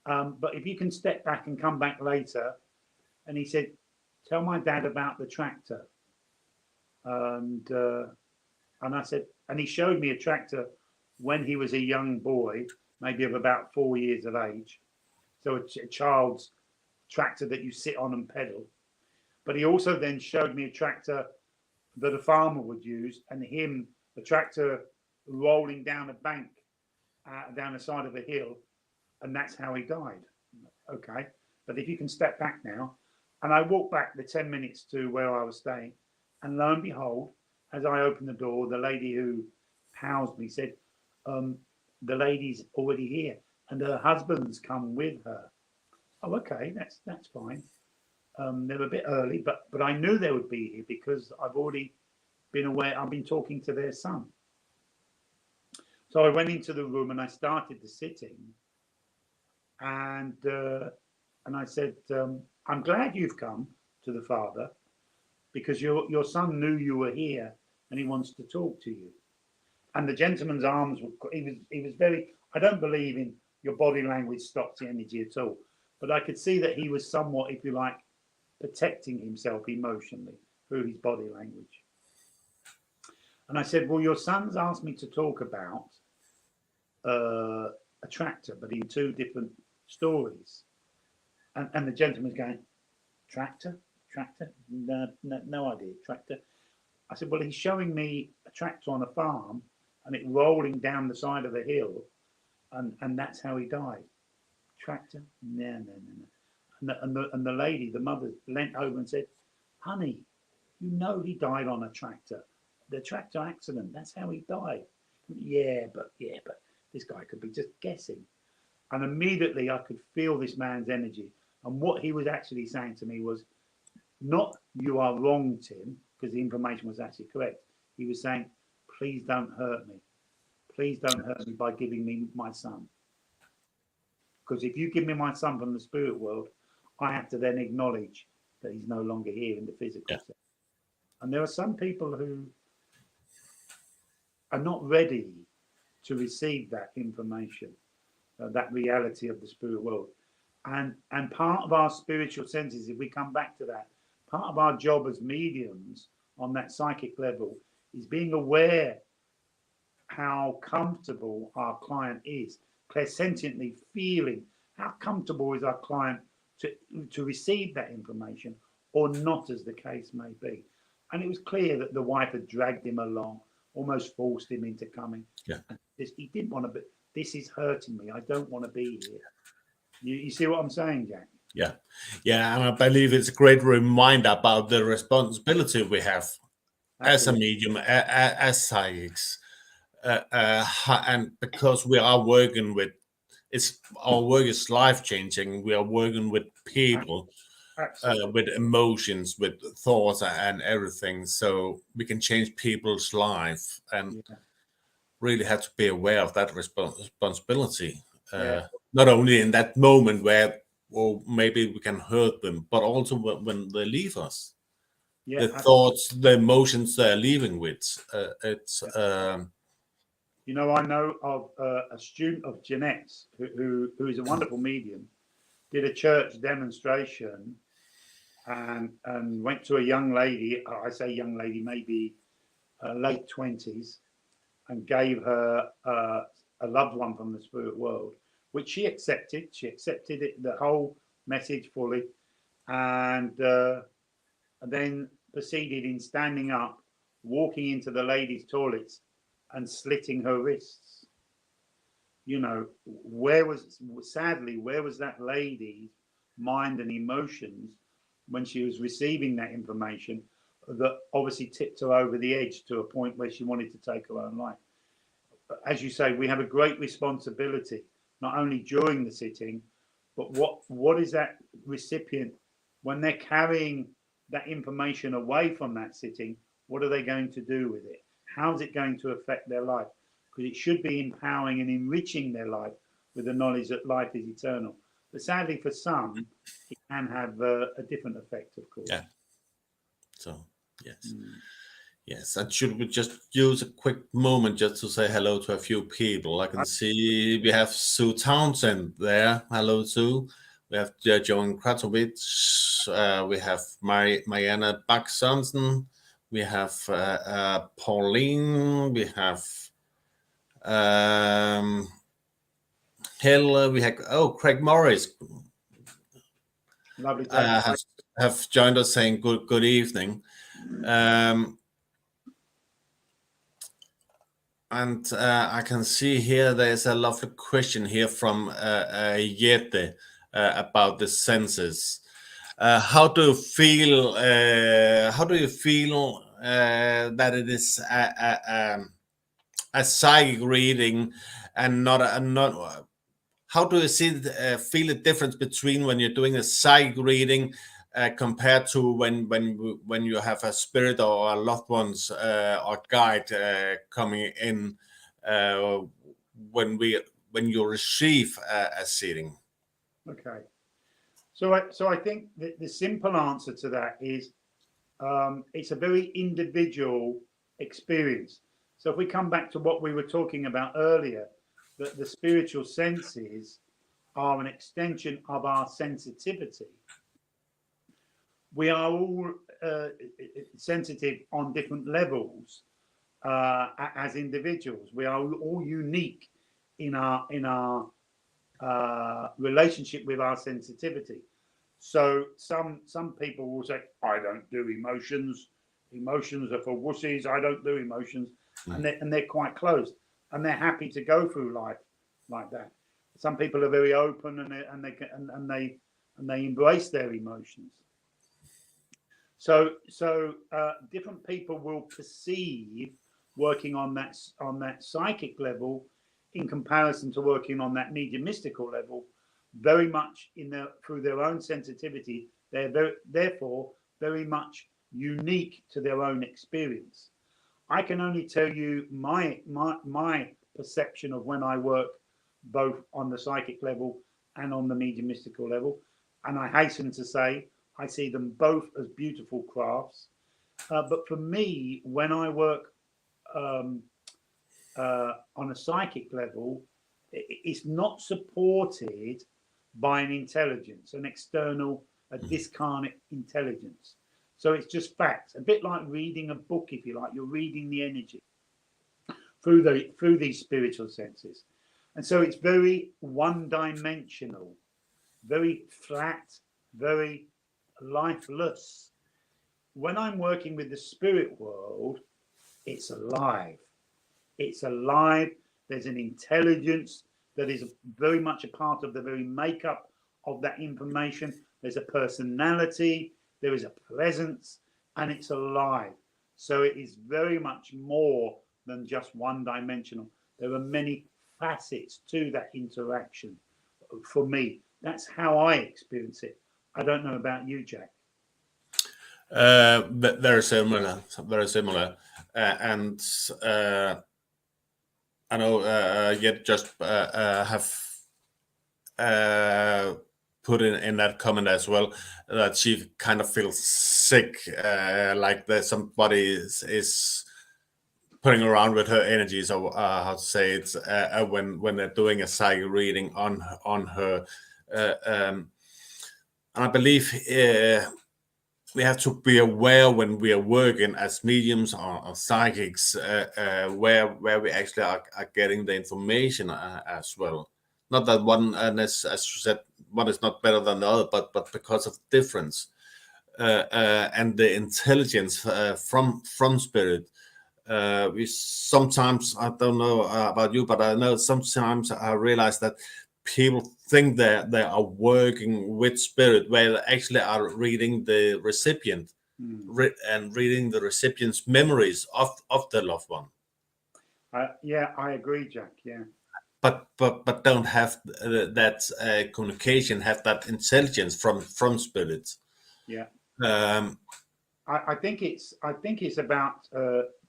but if you can step back and come back later. And he said, "Tell my dad about the tractor." And I said, and he showed me a tractor when he was a young boy, maybe of about 4 years of age. So a child's tractor that you sit on and pedal. But he also then showed me a tractor that a farmer would use, and the tractor rolling down a bank, down the side of a hill, and that's how he died. Okay, but if you can step back now, and I walked back the 10 minutes to where I was staying, and lo and behold, as I opened the door, the lady who housed me said, "The lady's already here, and her husband's come with her." Oh, okay, that's fine. They're a bit early, but I knew they would be here because I've already been aware. I've been talking to their son. So I went into the room and I started the sitting, and I said, "I'm glad you've come to the father, because your son knew you were here and he wants to talk to you." And the gentleman's arms were, he was very, I don't believe in your body language stops the energy at all, but I could see that he was somewhat, if you like, protecting himself emotionally through his body language. And I said, "Well, your son's asked me to talk about a tractor, but in two different stories." And the gentleman's going, "Tractor? No idea, tractor." I said, "Well, he's showing me a tractor on a farm and it rolling down the side of a hill, and that's how he died." "Tractor? No. And the lady, the mother, leant over and said, "Honey, you know he died on a tractor." the tractor accident. That's how he died. Yeah, but this guy could be just guessing. And immediately I could feel this man's energy. And what he was actually saying to me was not, you are wrong, Tim, because the information was actually correct. He was saying, please don't hurt me. Please don't hurt me by giving me my son. Because if you give me my son from the spirit world, I have to then acknowledge that he's no longer here in the physical sense. And there are some people who are not ready to receive that information, that reality of the spirit world. And part of our spiritual senses, if we come back to that, part of our job as mediums on that psychic level is being aware how comfortable our client is, clairsentiently feeling how comfortable is our client to receive that information or not, as the case may be. And it was clear that the wife had dragged him along, almost forced him into coming. Yeah. He didn't want to be, this is hurting me. I don't want to be here. You see what I'm saying, Jack? Yeah. Yeah. And I believe it's a great reminder about the responsibility we have as a medium, as psychics. And because we are working with, our work is life changing. We are working with people, with emotions, with thoughts, and everything. So we can change people's life, and really have to be aware of that responsibility. Not only in that moment where, well, maybe we can hurt them, but also when they leave us. The thoughts, the emotions they're leaving with. You know, I know of a student of Jeanette's who is a wonderful medium, did a church demonstration and went to a young lady, I say young lady, maybe late 20s, and gave her a loved one from the spirit world, which she accepted. She accepted it, the whole message fully, and then proceeded in standing up, walking into the ladies' toilets and slitting her wrists. You know, where was that lady's mind and emotions when she was receiving that information that obviously tipped her over the edge to a point where she wanted to take her own life? But as you say, we have a great responsibility, not only during the sitting, but what is that recipient, when they're carrying that information away from that sitting, what are they going to do with it? How's it going to affect their life? Because it should be empowering and enriching their life with the knowledge that life is eternal. But sadly, for some, it can have a different effect, of course. Yeah. So, yes. Yes. And should we just use a quick moment just to say hello to a few people? I can see we have Sue Townsend there. Hello, Sue. We have Joan Kratowicz. We have Mariana Bach-Sonsen. We have Pauline. We have Hill. We have Craig Morris. Lovely. Have joined us saying good evening. And I can see here there's a lovely question here from Jette about the senses. How do you feel? That it is a psychic reading and not? How do you feel the difference between when you're doing a psychic reading compared to when you have a spirit or a loved one's or guide coming in when you receive a seating? Okay. So I think the simple answer to that is it's a very individual experience. So if we come back to what we were talking about earlier, that the spiritual senses are an extension of our sensitivity. We are all sensitive on different levels as individuals. We are all unique in our relationship with our sensitivity. So some people will say, I don't do emotions. Emotions are for wussies. I don't do emotions. And they're quite closed. And they're happy to go through life like that. Some people are very open and they embrace their emotions. So different people will perceive working on that psychic level in comparison to working on that medium mystical level very much through their own sensitivity. They're therefore very much unique to their own experience. I can only tell you my perception of when I work both on the psychic level and on the medium mystical level. And I hasten to say, I see them both as beautiful crafts. But for me, when I work on a psychic level, it's not supported by an intelligence, an external, a discarnate intelligence. So it's just facts, a bit like reading a book, if you like. You're reading the energy through these spiritual senses. And so it's very one-dimensional, very flat, very lifeless. When I'm working with the spirit world, it's alive. It's alive. There's an intelligence that is very much a part of the very makeup of that information. There's a personality, there is a presence, and it's alive. So it is very much more than just one-dimensional. There are many facets to that interaction. For me, that's how I experience it. I don't know about you, Jack. Very similar, very similar, and I know Yet just have put in that comment as well that she kind of feels sick, like that somebody is putting around with her energies, or how to say it, when they're doing a psychic reading on her, and I believe we have to be aware when we are working as mediums or psychics, where we actually are getting the information as well. Not that one, as you said, one is not better than the other, but because of difference and the intelligence from spirit. We sometimes, I don't know about you, but I know sometimes I realize that people think that they are working with spirit, where they actually are reading the recipient and reading the recipient's memories of the loved one. Yeah, I agree, Jack. Yeah, but don't have that communication, have that intelligence from spirits. Yeah. Um, I think it's about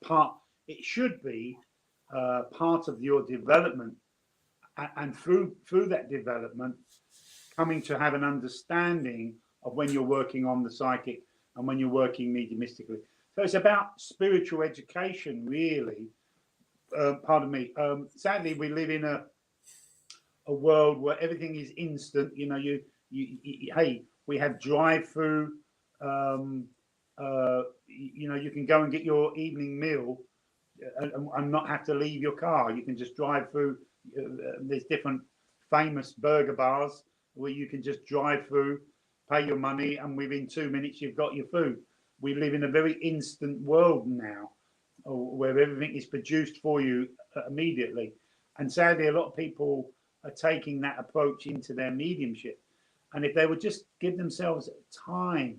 part. It should be part of your development, and through that development, coming to have an understanding of when you're working on the psychic and when you're working mediumistically. So it's about spiritual education, really. Pardon me. Sadly, we live in a world where everything is instant. You know, hey, we have drive-through. You know, you can go and get your evening meal and not have to leave your car. You can just drive through. There's different famous burger bars where you can just drive through, pay your money, and within 2 minutes you've got your food. We live in a very instant world now, where everything is produced for you immediately. And sadly, a lot of people are taking that approach into their mediumship. And if they would just give themselves time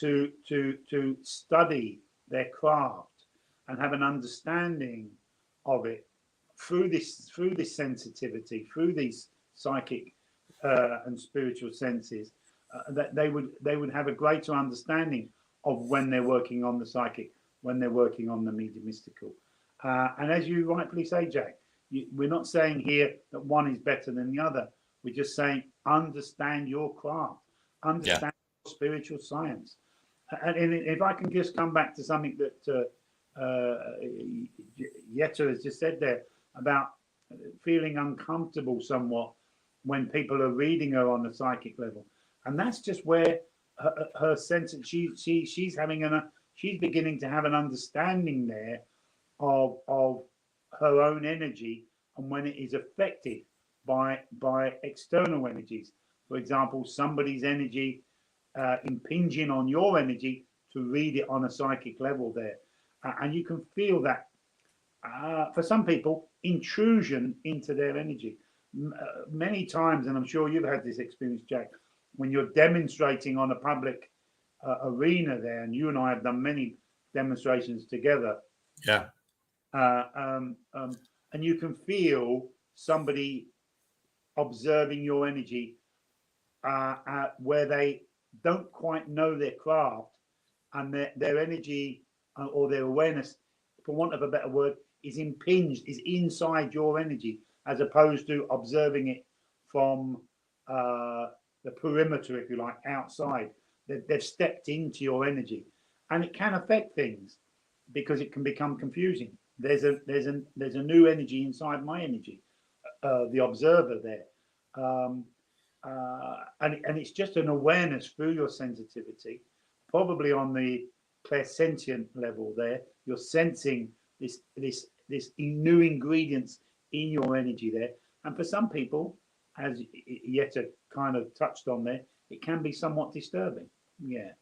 to study their craft and have an understanding of it through this sensitivity, through these psychic and spiritual senses, that they would have a greater understanding of when they're working on the psychic, when they're working on the mediumistical. And as you rightfully say, Jack, we're not saying here that one is better than the other. We're just saying understand your craft, understand your spiritual science. And if I can just come back to something that Yetta has just said there about feeling uncomfortable somewhat when people are reading her on a psychic level, and that's just where her sense, she's beginning to have an understanding there of her own energy and when it is affected by external energies. For example, somebody's energy impinging on your energy, to read it on a psychic level there, and you can feel that for some people, intrusion into their energy many times. And I'm sure you've had this experience, Jack, when you're demonstrating on a public arena there, and you and I have done many demonstrations together. Yeah. And you can feel somebody observing your energy where they don't quite know their craft, and their energy or their awareness, for want of a better word, is impinged, is inside your energy, as opposed to observing it from the perimeter, if you like, outside. They've stepped into your energy, and it can affect things because it can become confusing. There's a new energy inside my energy, the observer there, and it's just an awareness through your sensitivity, probably on the clairsentient level. There, you're sensing this new ingredients in your energy there, and for some people, as Jette kind of touched on there, it can be somewhat disturbing. Yeah.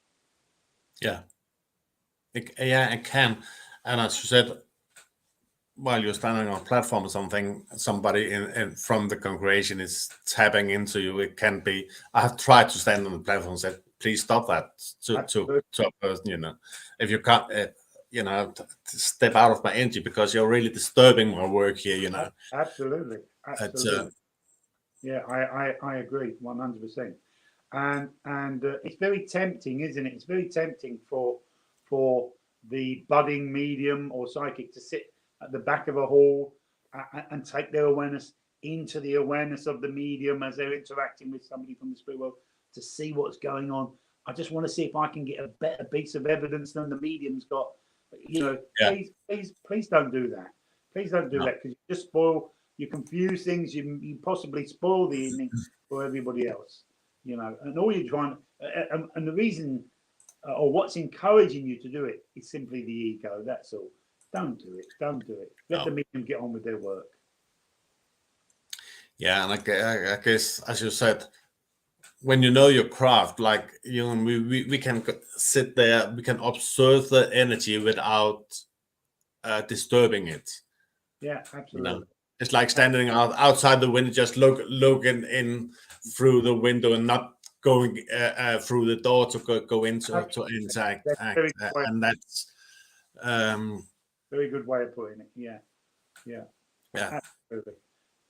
Yeah. It can. And as you said, while you're standing on a platform or something, somebody in from the congregation is tapping into you. It can be. I have tried to stand on the platform and said, "Please stop that." To a person, if you can't, step out of my energy because you're really disturbing my work here. Absolutely. Yeah, I agree 100%. And it's very tempting, isn't it? It's very tempting for the budding medium or psychic to sit at the back of a hall and take their awareness into the awareness of the medium as they're interacting with somebody from the spirit world to see what's going on. I just want to see if I can get a better piece of evidence than the medium's got. Yeah. Please don't do that. Please don't do that, because you just you confuse things. You possibly spoil the evening for everybody else. And all you're trying, and the reason, or what's encouraging you to do it, is simply the ego. That's all. Don't do it. Don't do it. Let the medium get on with their work. Yeah, and I guess, as you said, when you know your craft, like we can sit there, we can observe the energy without disturbing it. Yeah, absolutely. It's like standing outside the window, just looking in through the window and not going through the door to go into to interact. And that's very good way of putting it. Yeah, absolutely.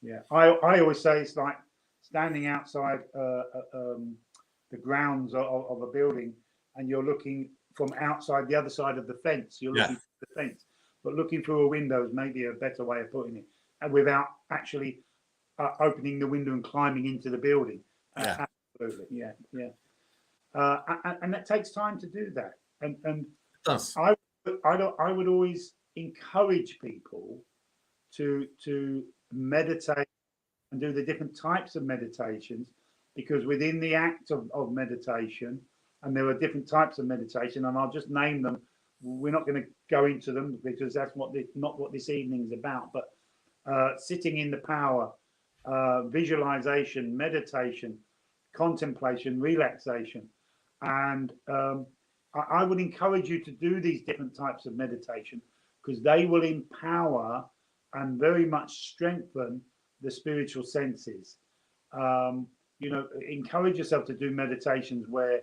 Yeah, I always say it's like standing outside the grounds of a building, and you're looking from outside the other side of the fence. You're looking at the fence, but looking through a window is maybe a better way of putting it, and without actually opening the window and climbing into the building. Absolutely, yeah. And that takes time to do that. And it does. I would always encourage people to meditate and do the different types of meditations, because within the act of meditation, and there are different types of meditation, and I'll just name them. We're not going to go into them because that's not what this evening is about. But sitting in the power, visualization, meditation, contemplation, relaxation, and I would encourage you to do these different types of meditation, because they will empower and very much strengthen the spiritual senses. Encourage yourself to do meditations where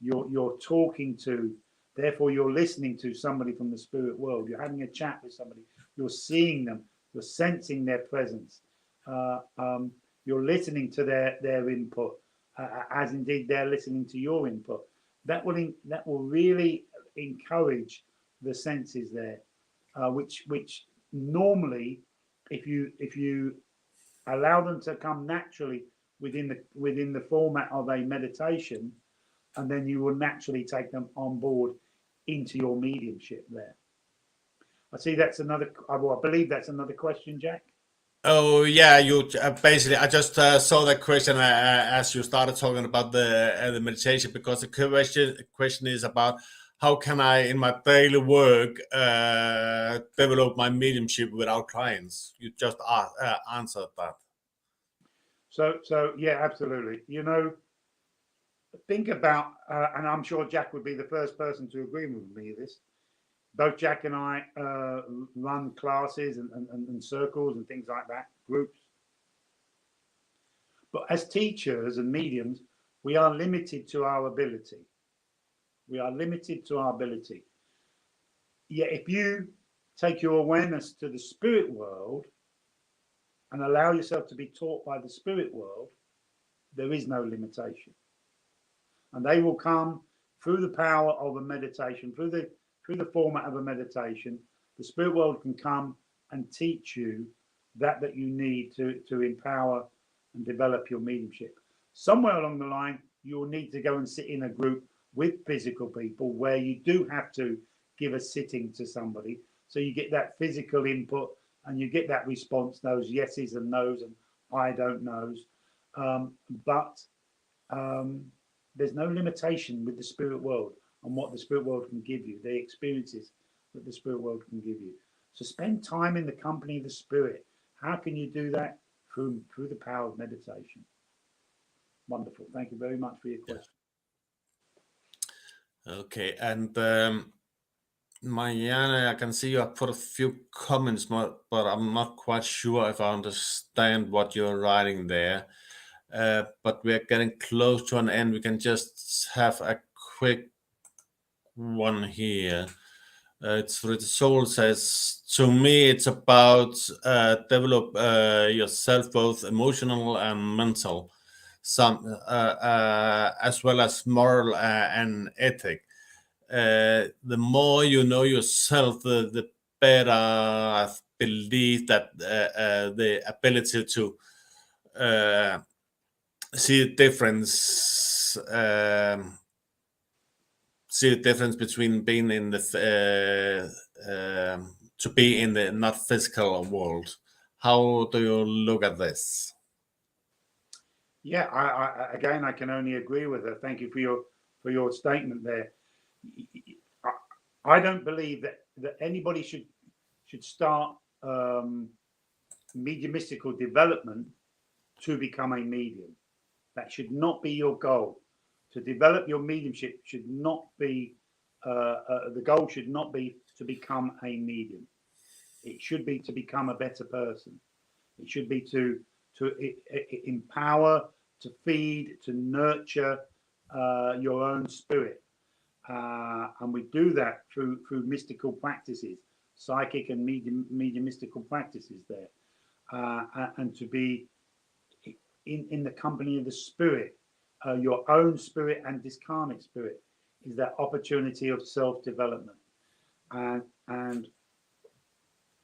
you're talking to, therefore you're listening to somebody from the spirit world. You're having a chat with somebody. You're seeing them. You're sensing their presence. You're listening to their input, as indeed they're listening to your input. That will really encourage the senses there, which normally, if you allow them to come naturally within the format of a meditation, and then you will naturally take them on board into your mediumship there. I see that's another. I believe that's another question, Jack. Oh yeah, you basically. I just saw that question as you started talking about the meditation, because the question is about how can I, in my daily work, develop my mediumship without clients. You just answered that. So yeah, absolutely. Think about, and I'm sure Jack would be the first person to agree with me this. Both Jack and I run classes and circles and things like that, groups. But as teachers and mediums, we are limited to our ability. We are limited to our ability. Yet if you take your awareness to the spirit world and allow yourself to be taught by the spirit world, there is no limitation. And they will come through the power of a meditation, through the format of a meditation. The spirit world can come and teach you that you need to empower and develop your mediumship. Somewhere along the line, you'll need to go and sit in a group with physical people where you do have to give a sitting to somebody. So you get that physical input and you get that response, those yeses and nos and I don't knows. But there's no limitation with the spirit world and what the spirit world can give you, the experiences that the spirit world can give you. So spend time in the company of the spirit. How can you do that? Through the power of meditation. Wonderful. Thank you very much for your question. Okay, and Marianne, I can see you have put a few comments, but I'm not quite sure if I understand what you're writing there. But we're getting close to an end. We can just have a quick one here. It's for the soul says, to me, it's about develop yourself, both emotional and mental, some as well as moral and ethic. The more you know yourself, the better I believe that the ability to see the difference. See the difference between being in the to be in the not physical world. How do you look at this? Yeah, I can only agree with her. Thank you for your statement there. I don't believe that anybody should start mediumistical development to become a medium. That should not be your goal. To develop your mediumship should not be the goal should not be to become a medium. It should be to become a better person. It should be to empower, to feed, to nurture your own spirit, and we do that through mystical practices, psychic and mediumistical practices there, and to be in the company of the spirit, your own spirit and discarnate spirit, is that opportunity of self-development, and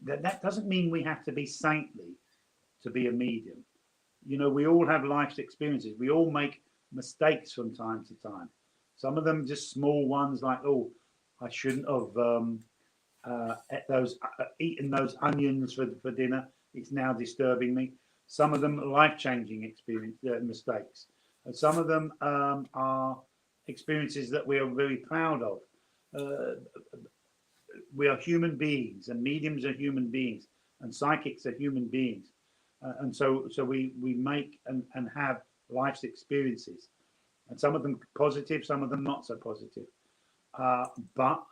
that doesn't mean we have to be saintly to be a medium. You know, we all have life's experiences. We all make mistakes from time to time. Some of them just small ones, like, oh, I shouldn't have eaten those onions for dinner. It's now disturbing me. Some of them life-changing experience mistakes. And some of them are experiences that we are very proud of. We are human beings, and mediums are human beings, and psychics are human beings. And so we make and have life's experiences, and some of them positive, some of them not so positive. But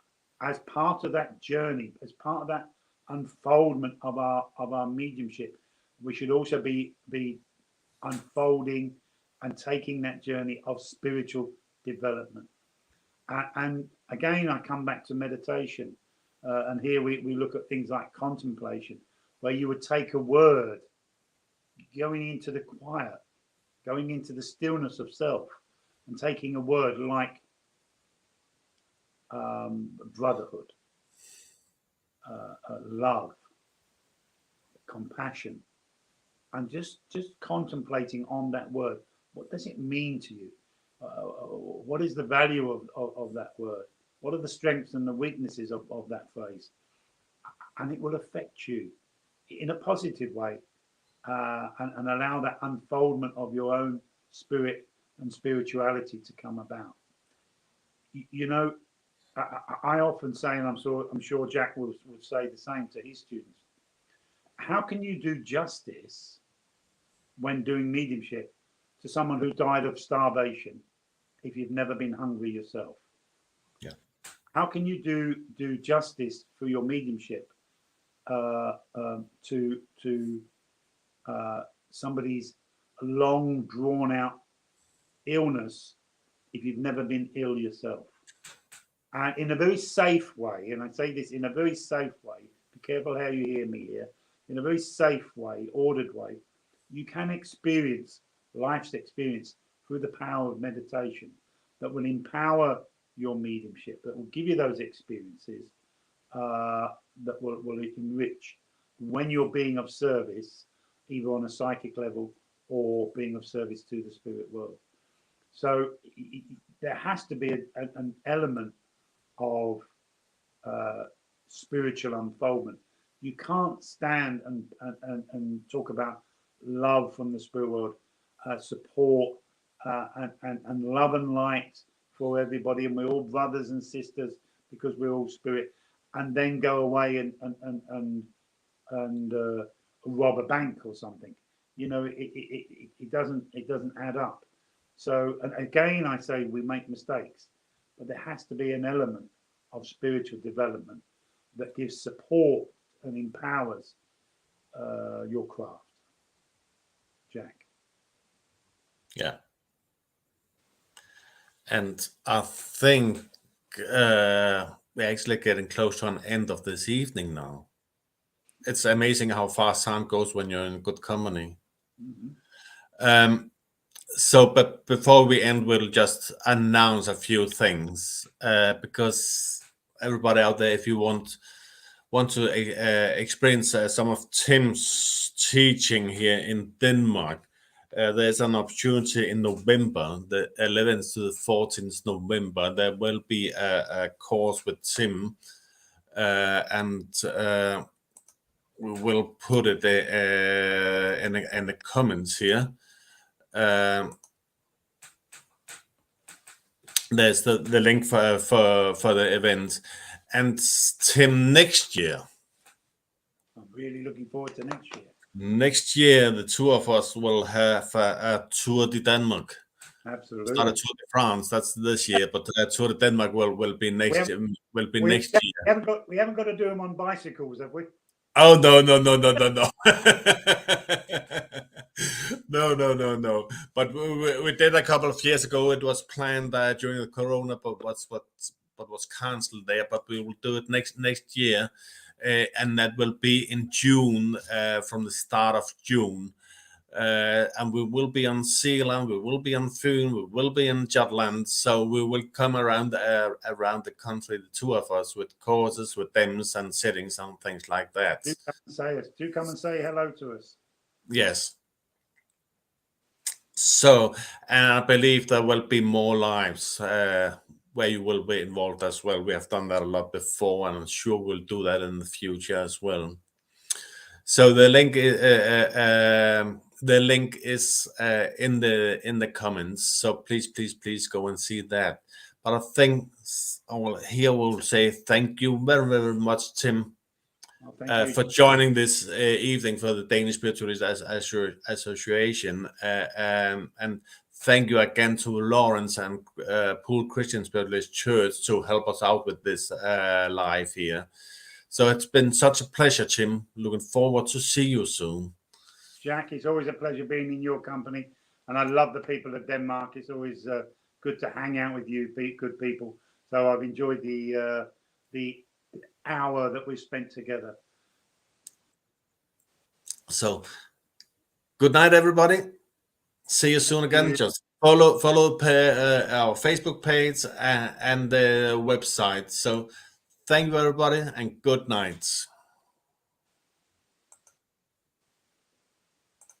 as part of that journey, as part of that unfoldment of our mediumship, we should also be unfolding and taking that journey of spiritual development. And again, I come back to meditation, and here we look at things like contemplation, where you would take a word, going into the quiet, going into the stillness of self, and taking a word like brotherhood, love, compassion, and just contemplating on that word. What does it mean to you? What is the value of that word? What are the strengths and the weaknesses of that phrase? And it will affect you in a positive way, and allow that unfoldment of your own spirit and spirituality to come about. You know, I often say, and I'm sure Jack would say the same to his students, how can you do justice when doing mediumship to someone who died of starvation if you've never been hungry yourself? Yeah. How can you do justice for your mediumship to somebody's long drawn out illness if you've never been ill yourself? and in a very safe way, and I say this in a very safe way, be careful how you hear me here, in a very safe way, ordered way, you can experience life's experience through the power of meditation that will empower your mediumship, that will give you those experiences that will enrich when you're being of service, either on a psychic level or being of service to the spirit world. So there has to be an element of spiritual unfoldment. You can't stand and talk about love from the spirit world, support and love and light for everybody, and we're all brothers and sisters because we're all spirit, and then go away and rob a bank or something. You know, it doesn't add up. So, and again, I say we make mistakes, but there has to be an element of spiritual development that gives support and empowers your craft. Jack. Yeah. And I think we're actually getting close to an end of this evening now. It's amazing how fast time goes when you're in good company. Mm-hmm. So, but before we end, we'll just announce a few things because everybody out there, if you want to experience some of Tim's teaching here in Denmark, there's an opportunity in November, the 11th to the 14th November. There will be a course with Tim, and we will put it in the comments here. There's the link for the event. And Tim, next year, I'm really looking forward to next year. Next year, the two of us will have a tour de Denmark. Absolutely. It's not a tour de France, that's this year, but a tour de Denmark will be next year. Next year. We haven't got to do them on bicycles, have we? Oh no. No. But we did a couple of years ago. It was planned during the Corona, but was cancelled there. But we will do it next year, and that will be in June, from the start of June. And we will be on Zealand, we will be on Fyn, we will be in Jutland. So we will come around the country, the two of us, with courses, with demos and settings and things like that. Do come and say hello to us. Yes. So, and I believe there will be more lives where you will be involved as well. We have done that a lot before, and I'm sure we'll do that in the future as well. So the link is in the comments. So please go and see that. But I think we'll say thank you very, very much, Tim, for joining this evening for the Danish Spiritualist Association. And thank you again to Lawrence and Poole Christian Spiritualist Church to help us out with this live here. So it's been such a pleasure, Tim. Looking forward to see you soon. Jack, it's always a pleasure being in your company. And I love the people of Denmark. It's always good to hang out with you, good people. So I've enjoyed the hour that we've spent together. So good night, everybody. See you soon again. Just follow our Facebook page and the website. So thank you, everybody, and good night.